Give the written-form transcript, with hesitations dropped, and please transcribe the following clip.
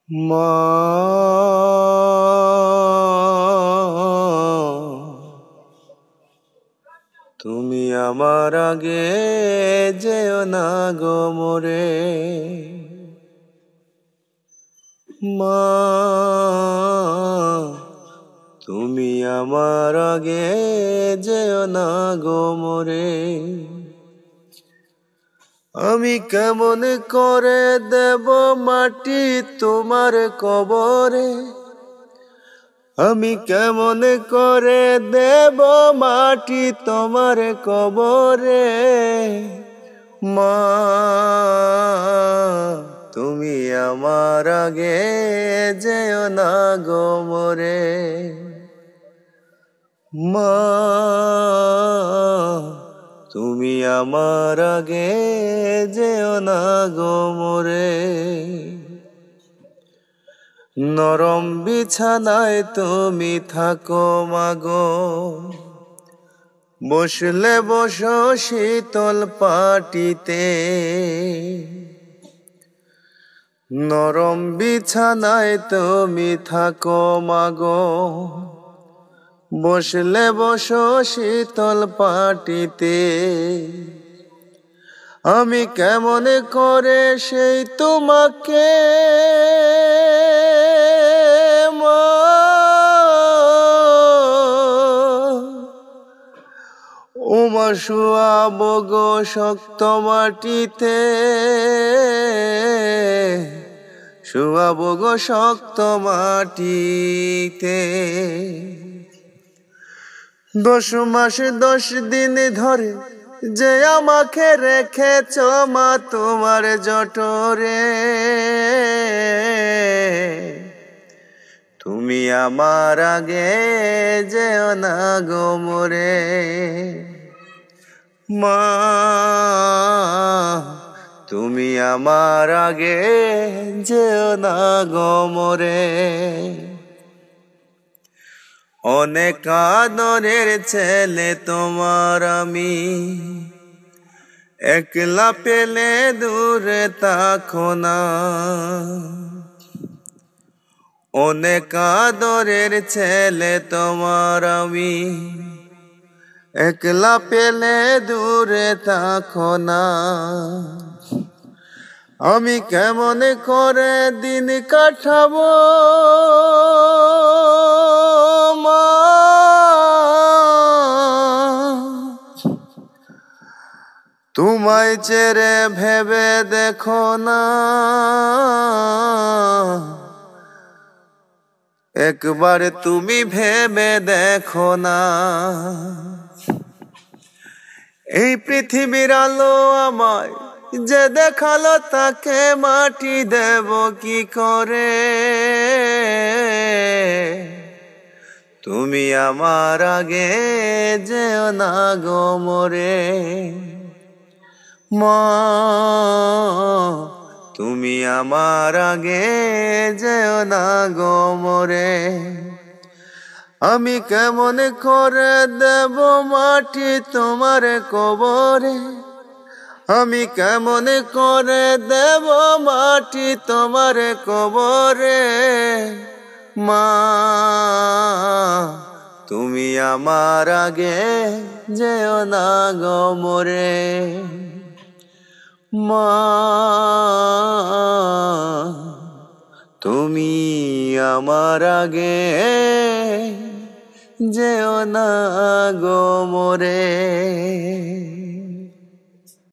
মা, তুমি আমার আগে যেও না গো মোরে। মা, তুমি আমার আগে যেও না গো মোরে। আমি কেমন করে দেব মাটি তোমার কবরে, আমি কেমন করে দেব মাটি তোমার কবরে। মা, তুমি আমার আগে যেও না গো মোরে। মা, তুমি আমার আগে যেও না গো মোরে। নরম বিছানায় তুমি থাকো মাগো, বসলে বসো শীতল পাটিতে। নরম বিছানায় তুমি থাকো মাগো, বসলে বসো শীতল পাটিতে। আমি কেমন করে সেই তোমাকে ওমা শুয়াবো গো শক্ত মাটিতে, শুয়াবো গো শক্ত মাটিতে। 10 মাস 10 দিন ধরে যে আমাকে রেখেছ মা তোমার জঠরে। তুমি আমার আগে যেও না গো মোরে। মা, তুমি আমার আগে যেও না গো মোরে। অনেক আদরের ছেলে তোমার আমি, একলা পেলে দূরে থাকো না। অনেক আদরের ছেলে তোমার আমি, একলা পেলে দূরে থাকো না। আমি কেমন করে দিন কাটাবো মা, তোমায় ছেড়ে ভেবে দেখো না। একবার তুমি ভেবে দেখো না। এই পৃথিবীর আলো আমায় যে দেখালো তাকে মাটি দেব কি করে। তুমি আমার আগে যেও না গো মোরে। মা, তুমি আমার আগে যেও না গো মোরে। আমি কেমন করে দেব মাটি তোমার কবরে, আমি কেমন করে দেব মাটি তোমার কবরে। মা, তুমি আমার আগে যেও না গো মোরে। মা, তুমি আমার আগে যেও না গো মোরে।